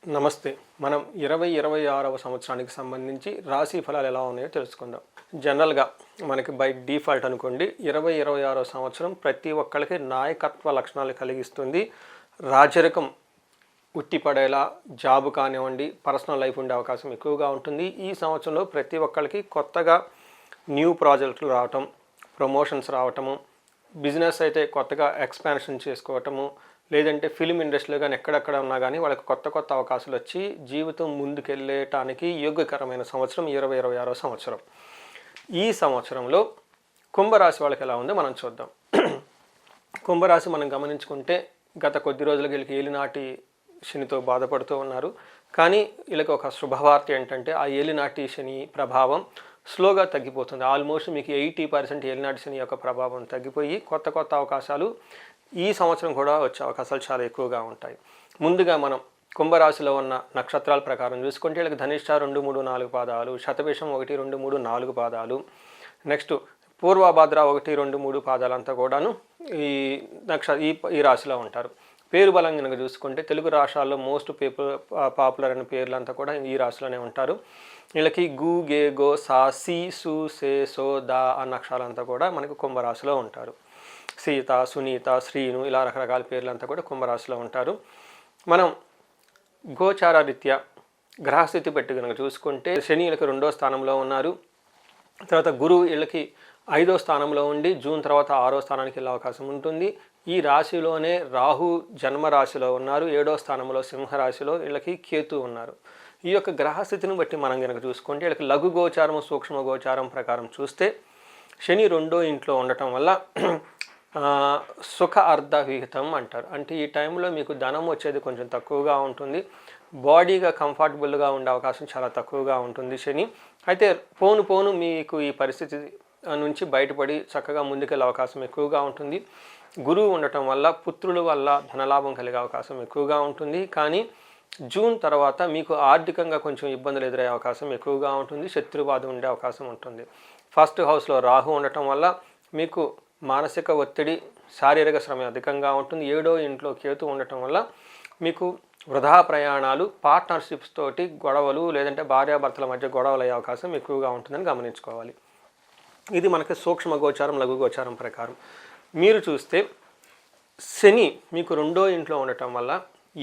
నమస్తే. మనం 2026వ సంవత్సరానికి సంబంధించి రాశి ఫలాలు ఎలా ఉన్నాయో తెలుసుకుందాం. జనరల్‌గా మనకి బై డిఫాల్ట్ అనుకోండి 2026వ సంవత్సరం ప్రతి ఒక్కళ్ళకి నాయకత్వ లక్షణాలు కలిగిస్తుంది. రాజరికం ఉట్టిపడేలా జాబ్ కానివ్వండి, పర్సనల్ లైఫ్ ఉండే అవకాశం ఎక్కువగా ఉంటుంది. ఈ సంవత్సరంలో ప్రతి ఒక్కళ్ళకి కొత్తగా న్యూ ప్రాజెక్టులు రావటం, ప్రమోషన్స్ రావటము, బిజినెస్ అయితే కొత్తగా ఎక్స్పాన్షన్ చేసుకోవటము, లేదంటే ఫిల్మ్ ఇండస్ట్రీలో కానీ ఎక్కడెక్కడ ఉన్నా కానీ వాళ్ళకి కొత్త కొత్త అవకాశాలు వచ్చి జీవితం ముందుకెళ్ళటానికి యోగ్యకరమైన సంవత్సరం 2026వ సంవత్సరం. ఈ సంవత్సరంలో కుంభరాశి వాళ్ళకి ఎలా ఉందో మనం చూద్దాం. కుంభరాశి మనం గమనించుకుంటే గత కొద్ది రోజులకి వీళ్ళకి ఏలినాటి శనితో బాధపడుతూ ఉన్నారు. కానీ వీళ్ళకి ఒక శుభవార్త ఏంటంటే ఆ ఏలినాటి శని ప్రభావం స్లోగా తగ్గిపోతుంది. ఆల్మోస్ట్ మీకు 80% ఏలినాటి శని యొక్క ప్రభావం తగ్గిపోయి కొత్త కొత్త అవకాశాలు ఈ సంవత్సరం కూడా వచ్చే అవకాశాలు చాలా ఎక్కువగా ఉంటాయి. ముందుగా మనం కుంభరాశిలో ఉన్న నక్షత్రాల ప్రకారం చూసుకుంటే వీళ్ళకి ధనిష్ట 2, 3, 4 పాదాలు, శతభిషం 1, 2, 3, 4 పాదాలు, నెక్స్ట్ పూర్వభద్ర 1, 2, 3 పాదాలంతా కూడాను ఈ రాశిలో ఉంటారు. పేరు బలం కనుక చూసుకుంటే తెలుగు రాష్ట్రాల్లో మోస్ట్ పాపులర్ అయిన పేర్లంతా కూడా ఈ రాశిలోనే ఉంటారు. వీళ్ళకి గు, గే, గో, సా, సి, సు, సే, సో, దా అన్న అక్షరాలంతా కూడా మనకు కుంభరాశిలో ఉంటారు. సీత, సునీత, శ్రీను ఇలా రకరకాల పేర్లంతా కూడా కుంభరాశిలో ఉంటారు. మనం గోచార రీత్యా గ్రహస్థితి పెట్టి కనుక చూసుకుంటే శని వీళ్ళకి 2వ స్థానంలో ఉన్నారు. తర్వాత గురువు వీళ్ళకి 5వ స్థానంలో ఉండి జూన్ తర్వాత 6వ స్థానానికి వెళ్ళే అవకాశం ఉంటుంది. ఈ రాశిలోనే రాహు జన్మరాశిలో ఉన్నారు. 7వ స్థానంలో సింహరాశిలో వీళ్ళకి కేతు ఉన్నారు. ఈ యొక్క గ్రహస్థితిని బట్టి మనం కనుక చూసుకుంటే వీళ్ళకి లఘు గోచారం, సూక్ష్మ గోచారం ప్రకారం చూస్తే శని 2వ ఇంట్లో ఉండటం వల్ల సుఖ అర్ధ విహితం అంటారు. అంటే ఈ టైంలో మీకు ధనం వచ్చేది కొంచెం తక్కువగా ఉంటుంది. బాడీగా కంఫర్టబుల్గా ఉండే అవకాశం చాలా తక్కువగా ఉంటుంది శని. అయితే పోను మీకు ఈ పరిస్థితి నుంచి బయటపడి చక్కగా ముందుకెళ్ళే అవకాశం ఎక్కువగా ఉంటుంది. గురువు ఉండటం వల్ల పుత్రుల వల్ల ధనలాభం కలిగే అవకాశం ఎక్కువగా ఉంటుంది. కానీ జూన్ తర్వాత మీకు ఆర్థికంగా కొంచెం ఇబ్బందులు ఎదురయ్యే అవకాశం ఎక్కువగా ఉంటుంది. శత్రుబాధ ఉండే అవకాశం ఉంటుంది. ఫస్ట్ హౌస్లో రాహు ఉండటం వల్ల మీకు మానసిక ఒత్తిడి, శారీరక శ్రమ అధికంగా ఉంటుంది. 7వ ఇంట్లో కేతు ఉండటం వల్ల మీకు వృధా ప్రయాణాలు, పార్ట్నర్షిప్స్ తోటి గొడవలు, లేదంటే భార్యాభర్తల మధ్య గొడవలు అయ్యే అవకాశం ఎక్కువగా ఉంటుందని గమనించుకోవాలి. ఇది మనకి సూక్ష్మ గోచారం, లఘు గోచారం ప్రకారం. మీరు చూస్తే శని మీకు 2వ ఇంట్లో ఉండటం వల్ల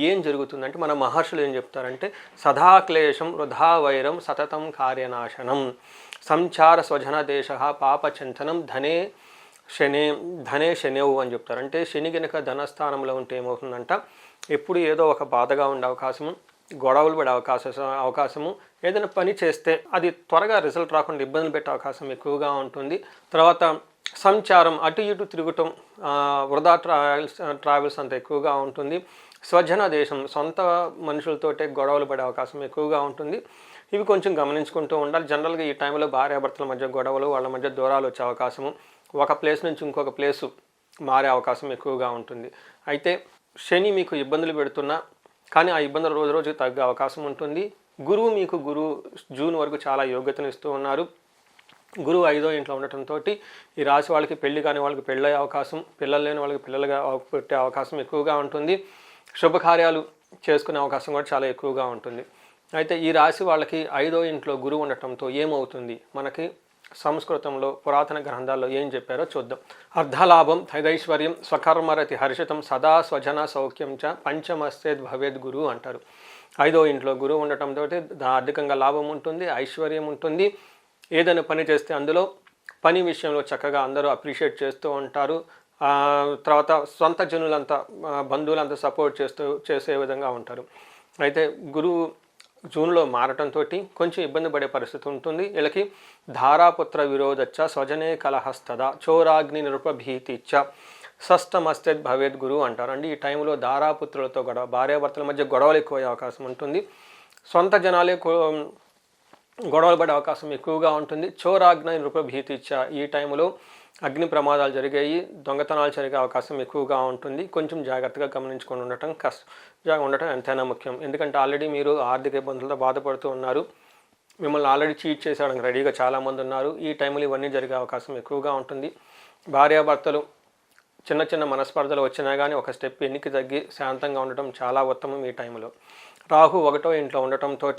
ఏం జరుగుతుందంటే మన మహర్షులు ఏం చెప్తారంటే సదాక్లేశం వృధా వైరం సతతం కార్యనాశనం సంచార స్వజన దేశ పాపచింతనం ధనే శనేవు అని చెప్తారు. అంటే శని గనక ధనస్థానంలో ఉంటే ఏమవుతుందంట ఎప్పుడు ఏదో ఒక బాధగా ఉండే అవకాశము, గొడవలు పడే అవకాశము, ఏదైనా పని చేస్తే అది త్వరగా రిజల్ట్ రాకుండా ఇబ్బందులు పెట్టే అవకాశం ఎక్కువగా ఉంటుంది. తర్వాత సంచారం, అటు ఇటు తిరగటం, వృధా ట్రావెల్స్ అంత ఎక్కువగా ఉంటుంది. స్వజన దేశం, సొంత మనుషులతోటే గొడవలు పడే అవకాశం ఎక్కువగా ఉంటుంది. ఇవి కొంచెం గమనించుకుంటూ ఉండాలి. జనరల్గా ఈ టైంలో భార్యాభర్తల మధ్య గొడవలు, వాళ్ళ మధ్య దూరాలు వచ్చే అవకాశము, ఒక ప్లేస్ నుంచి ఇంకొక ప్లేసు మారే అవకాశం ఎక్కువగా ఉంటుంది. అయితే శని మీకు ఇబ్బందులు పెడుతున్నా కానీ ఆ ఇబ్బందులు రోజు రోజుకి తగ్గే అవకాశం ఉంటుంది. గురువు జూన్ వరకు చాలా యోగ్యతను ఇస్తూ ఉన్నారు. గురువు 5వ ఇంట్లో ఉండటంతో ఈ రాశి వాళ్ళకి పెళ్లి కాని వాళ్ళకి పెళ్ళయ్యే అవకాశం, పిల్లలు లేని వాళ్ళకి పిల్లలుగా పెట్టే అవకాశం ఎక్కువగా ఉంటుంది. శుభకార్యాలు చేసుకునే అవకాశం కూడా చాలా ఎక్కువగా ఉంటుంది. అయితే ఈ రాశి వాళ్ళకి 5వ ఇంట్లో గురువు ఉండటంతో ఏమవుతుంది, మనకి సంస్కృతంలో పురాతన గ్రంథాల్లో ఏం చెప్పారో చూద్దాం. అర్ధలాభం తైదైశ్వర్యం స్వకర్మరతి హర్షితం సదా స్వజన సౌఖ్యం చ పంచమస్తేద్ భవేద్ గురువు అంటారు. 5వ ఇంట్లో గురువు ఉండటంతో ఆర్థికంగా లాభం ఉంటుంది, ఐశ్వర్యం ఉంటుంది. ఏదైనా పని చేస్తే అందులో పని విషయంలో చక్కగా అందరూ అప్రిషియేట్ చేస్తూ ఉంటారు. తర్వాత సొంత జనులంతా, బంధువులంతా సపోర్ట్ చేసే విధంగా ఉంటారు. అయితే గురువు జూన్లో మారటంతో కొంచెం ఇబ్బంది పడే పరిస్థితి ఉంటుంది. వీళ్ళకి ధారాపుత్ర విరోధచ్చ స్వజనే కలహస్తద చోరాగ్ని నృపభీతిచ్చ షష్టమస్తేద్ భవేద్ గురువు అంటారు. అంటే ఈ టైంలో ధారాపుత్రులతో భార్యాభర్తల మధ్య గొడవలు ఎక్కువ అవకాశం ఉంటుంది. సొంత జనాలే గొడవలు పడే అవకాశం ఎక్కువగా ఉంటుంది. చోరాగ్ని నృపభీతిచ్చ, ఈ టైంలో అగ్ని ప్రమాదాలు జరిగాయి, దొంగతనాలు జరిగే అవకాశం ఎక్కువగా ఉంటుంది. కొంచెం జాగ్రత్తగా గమనించుకొని ఉండటం ఎంతైనా ముఖ్యం. ఎందుకంటే ఆల్రెడీ మీరు ఆర్థిక ఇబ్బందులతో బాధపడుతూ ఉన్నారు. మిమ్మల్ని ఆల్రెడీ చీట్ చేసేయడానికి రెడీగా చాలామంది ఉన్నారు. ఈ టైంలో ఇవన్నీ జరిగే అవకాశం ఎక్కువగా ఉంటుంది. భార్యాభర్తలు చిన్న చిన్న మనస్పర్ధలు వచ్చినా కానీ ఒక స్టెప్ ఎన్నికి తగ్గి శాంతంగా ఉండటం చాలా ఉత్తమం ఈ టైంలో. రాహు 1వ ఇంట్లో ఉండటంతో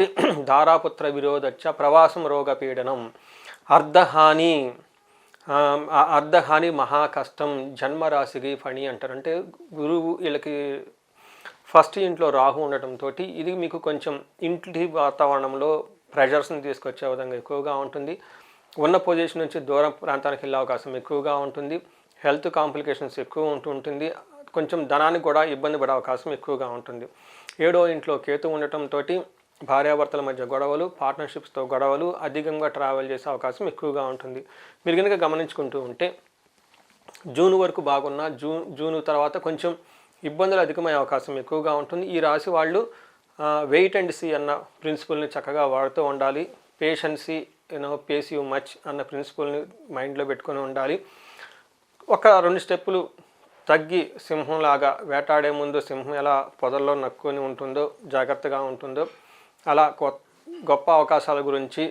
దారాపుత్ర విరోధచ్చ ప్రవాసం రోగ పీడనం అర్ధహాని అర్ధహాని మహా కష్టం జన్మరాశికి ఫణి అంటారు. అంటే గురువు వీళ్ళకి ఫస్ట్ ఇంట్లో రాహు ఉండటంతో ఇది మీకు కొంచెం ఇంటి వాతావరణంలో ప్రెషర్స్ని తీసుకొచ్చే విధంగా ఎక్కువగా ఉంటుంది. ఉన్న పొజిషన్ నుంచి దూర ప్రాంతానికి వెళ్ళే అవకాశం ఎక్కువగా ఉంటుంది. హెల్త్ కాంప్లికేషన్స్ ఎక్కువ ఉంటుంది. కొంచెం ధనానికి కూడా ఇబ్బంది పడే అవకాశం ఎక్కువగా ఉంటుంది. 7వ ఇంట్లో కేతు ఉండటంతో భార్యాభర్తల మధ్య గొడవలు, పార్ట్నర్షిప్స్తో గొడవలు, అధికంగా ట్రావెల్ చేసే అవకాశం ఎక్కువగా ఉంటుంది. మీరు కనుక గమనించుకుంటూ ఉంటే జూన్ వరకు బాగున్నా జూన్ తర్వాత కొంచెం ఇబ్బందులు అధికమయ్యే అవకాశం ఎక్కువగా ఉంటుంది. ఈ రాశి వాళ్ళు వెయిట్ అండ్ సీ అన్న ప్రిన్సిపల్ని చక్కగా వాడుతూ ఉండాలి. పేషెన్సీ పేస్ యూ మచ్ అన్న ప్రిన్సిపల్ని మైండ్లో పెట్టుకొని ఉండాలి. ఒక 2 స్టెప్పులు తగ్గి సింహంలాగా వేటాడే ముందు సింహం ఎలా పొదల్లో నక్కుని ఉంటుందో జాగ్రత్తగా ఉంటుందో అలా గొప్ప అవకాశాల గురించి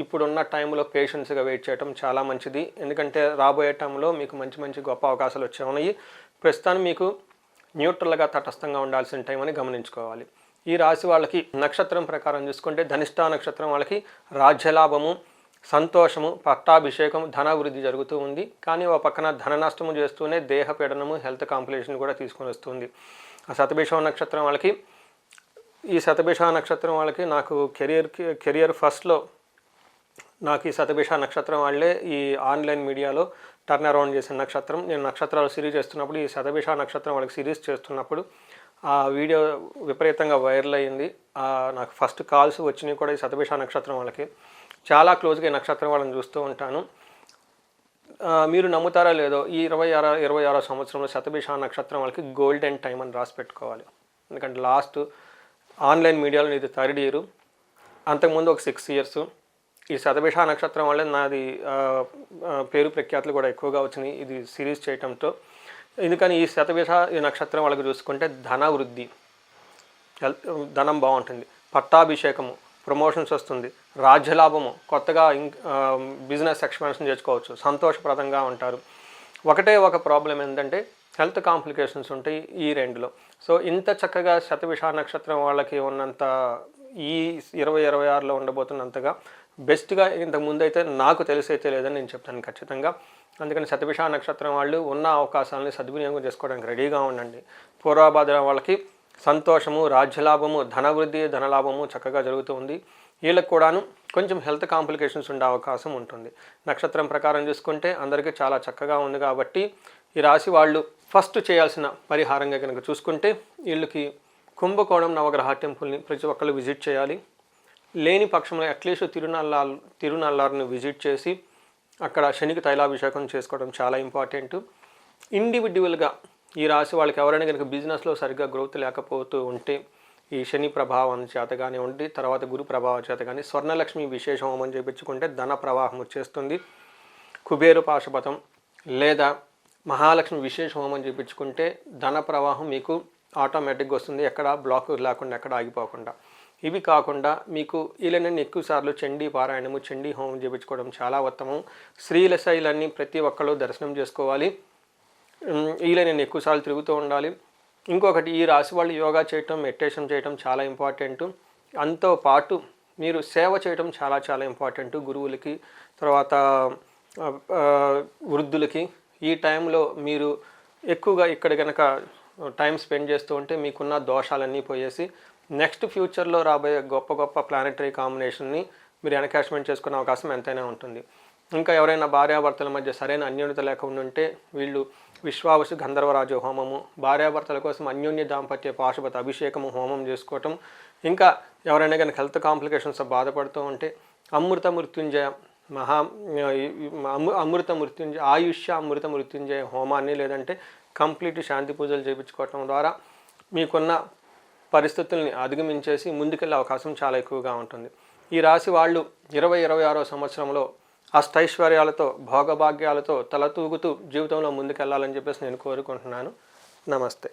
ఇప్పుడున్న టైంలో పేషెన్స్గా వెయిట్ చేయడం చాలా మంచిది. ఎందుకంటే రాబోయే టైంలో మీకు మంచి మంచి గొప్ప అవకాశాలు వచ్చే ఉన్నాయి. ప్రస్తుతానికి మీకు న్యూట్రల్గా తటస్థంగా ఉండాల్సిన టైం అని గమనించుకోవాలి. ఈ రాశి వాళ్ళకి నక్షత్రం ప్రకారం చూసుకుంటే ధనిష్ఠా నక్షత్రం వాళ్ళకి రాజ్యలాభము, సంతోషము, పట్టాభిషేకం, ధనాభివృద్ధి జరుగుతూ ఉంది. కానీ ఒక పక్కన ధన నష్టము చేస్తూనే దేహపీడనము, హెల్త్ కాంప్లికేషన్ కూడా తీసుకొని వస్తుంది. ఆ శతభిష నక్షత్రం వాళ్ళకి నాకు కెరియర్ ఫస్ట్లో నాకు ఈ శతభిష నక్షత్రం వాళ్ళే ఈ ఆన్లైన్ మీడియాలో టర్న్ అరౌండ్ చేసిన నక్షత్రం. నేను నక్షత్రాలు సిరీస్ చేస్తున్నప్పుడు ఈ శతభిష నక్షత్రం వాళ్ళకి సిరీస్ చేస్తున్నప్పుడు ఆ వీడియో విపరీతంగా వైరల్ అయ్యింది. నాకు ఫస్ట్ కాల్స్ వచ్చినాయి కూడా ఈ శతభిష నక్షత్రం వాళ్ళకి. చాలా క్లోజ్గా ఈ నక్షత్రం వాళ్ళని చూస్తూ ఉంటాను. మీరు నమ్ముతారా లేదో ఈ 26వ సంవత్సరంలో శతభిష నక్షత్రం వాళ్ళకి గోల్డెన్ టైం అని రాసి పెట్టుకోవాలి. ఎందుకంటే లాస్ట్ ఆన్లైన్ మీడియాలో ఇది 3rd ఇయర్, అంతకుముందు ఒక 6 ఇయర్స్. ఈ శతభిష నక్షత్రం వల్ల నాది పేరు ప్రఖ్యాతులు కూడా ఎక్కువగా వచ్చినాయి ఇది సిరీస్ చేయటంతో. ఎందుకని ఈ శతభిష ఈ నక్షత్రం వాళ్ళకి చూసుకుంటే ధనాభివృద్ధి, ధనం బాగుంటుంది, పట్టాభిషేకము, ప్రమోషన్స్ వస్తుంది, రాజ్యలాభము, కొత్తగా బిజినెస్ ఎక్స్పాన్షన్ చేసుకోవచ్చు, సంతోషప్రదంగా ఉంటారు. ఒకటే ఒక ప్రాబ్లం ఏంటంటే హెల్త్ కాంప్లికేషన్స్ ఉంటాయి ఈ 2లో. సో ఇంత చక్కగా శతభిష నక్షత్రం వాళ్ళకి ఉన్నంత ఈ 2026లో ఉండబోతున్నంతగా బెస్ట్గా ఇంతకుముందు అయితే నాకు తెలిసైతే లేదని నేను చెప్తాను ఖచ్చితంగా. అందుకని శతభిష నక్షత్రం వాళ్ళు ఉన్న అవకాశాలని సద్వినియోగం చేసుకోవడానికి రెడీగా ఉండండి. పూర్వభాద్ర వాళ్ళకి సంతోషము, రాజ్యలాభము, ధనవృద్ధి, ధనలాభము చక్కగా జరుగుతుంది. వీళ్ళకి కూడాను కొంచెం హెల్త్ కాంప్లికేషన్స్ ఉండే అవకాశం ఉంటుంది. నక్షత్రం ప్రకారం చూసుకుంటే అందరికీ చాలా చక్కగా ఉంది. కాబట్టి ఈ రాశి వాళ్ళు ఫస్ట్ చేయాల్సిన పరిహారంగా కనుక చూసుకుంటే వీళ్ళకి కుంభకోణం నవగ్రహ టెంపుల్ని ప్రతి ఒక్కళ్ళు విజిట్ చేయాలి. లేని పక్షంలో అట్లీస్ట్ తిరునల్లారుని విజిట్ చేసి అక్కడ శనికి తైలాభిషేకం చేసుకోవడం చాలా ఇంపార్టెంట్. ఇండివిజువల్గా ఈ రాశి వాళ్ళకి ఎవరైనా కనుక బిజినెస్లో సరిగ్గా గ్రోత్ లేకపోతూ ఉంటే ఈ శని ప్రభావం చేత కానీ ఉండి తర్వాత గురు ప్రభావం చేత కానీ స్వర్ణలక్ష్మి విశేష హోమం చేయించుకుంటే ధన ప్రవాహం వచ్చేస్తుంది. కుబేరు పాశుపతం లేదా మహాలక్ష్మి విశేష హోమం చేయించుకుంటే ధన ప్రవాహం మీకు ఆటోమేటిక్గా వస్తుంది, ఎక్కడ బ్లాక్ లేకుండా ఎక్కడ ఆగిపోకుండా. ఇవి కాకుండా మీకు వీళ్ళని ఎక్కువసార్లు చండీ పారాయణము, చండీ హోమం చేయించుకోవడం చాలా ఉత్తమం. శ్రీలశైలన్నీ ప్రతి ఒక్కళ్ళు దర్శనం చేసుకోవాలి. వీళ్ళని ఎక్కువసార్లు తిరుగుతూ ఉండాలి. ఇంకొకటి ఈ రాశి వాళ్ళు యోగా చేయటం, మెడిటేషన్ చేయటం చాలా ఇంపార్టెంట్. అంతో పాటు మీరు సేవ చేయటం చాలా చాలా ఇంపార్టెంట్. గురువులకి తర్వాత వృద్ధులకి ఈ టైంలో మీరు ఎక్కువగా ఇక్కడ కనుక టైం స్పెండ్ చేస్తూ ఉంటే మీకున్న దోషాలన్నీ పోయేసి నెక్స్ట్ ఫ్యూచర్లో రాబోయే గొప్ప గొప్ప ప్లానెటరీ కాంబినేషన్ని మీరు ఎన్కాష్మెంట్ చేసుకునే అవకాశం ఎంతైనా ఉంటుంది. ఇంకా ఎవరైనా భార్యాభర్తల మధ్య సరైన అన్యోన్యత లేకుండా ఉంటే వీళ్ళు విశ్వావసు గంధర్వరాజు హోమము, భార్యాభర్తల కోసం అన్యోన్య దాంపత్య పాశుపత అభిషేకము హోమం చేసుకోవటం. ఇంకా ఎవరైనా కానీ హెల్త్ కాంప్లికేషన్స్ బాధపడుతూ ఉంటే అమృత మృత్యుంజయ ఆయుష్య అమృత మృత్యుంజయ హోమాన్ని లేదంటే కంప్లీట్ శాంతి పూజలు చేయించుకోవటం ద్వారా మీకున్న పరిస్థితుల్ని అధిగమించేసి ముందుకెళ్ళే అవకాశం చాలా ఎక్కువగా ఉంటుంది. ఈ రాశి వాళ్ళు 2026వ సంవత్సరంలో అష్టైశ్వర్యాలతో భోగభాగ్యాలతో తలతూగుతూ జీవితంలో ముందుకెళ్లాలని చెప్పేసి నేను కోరుకుంటున్నాను. నమస్తే.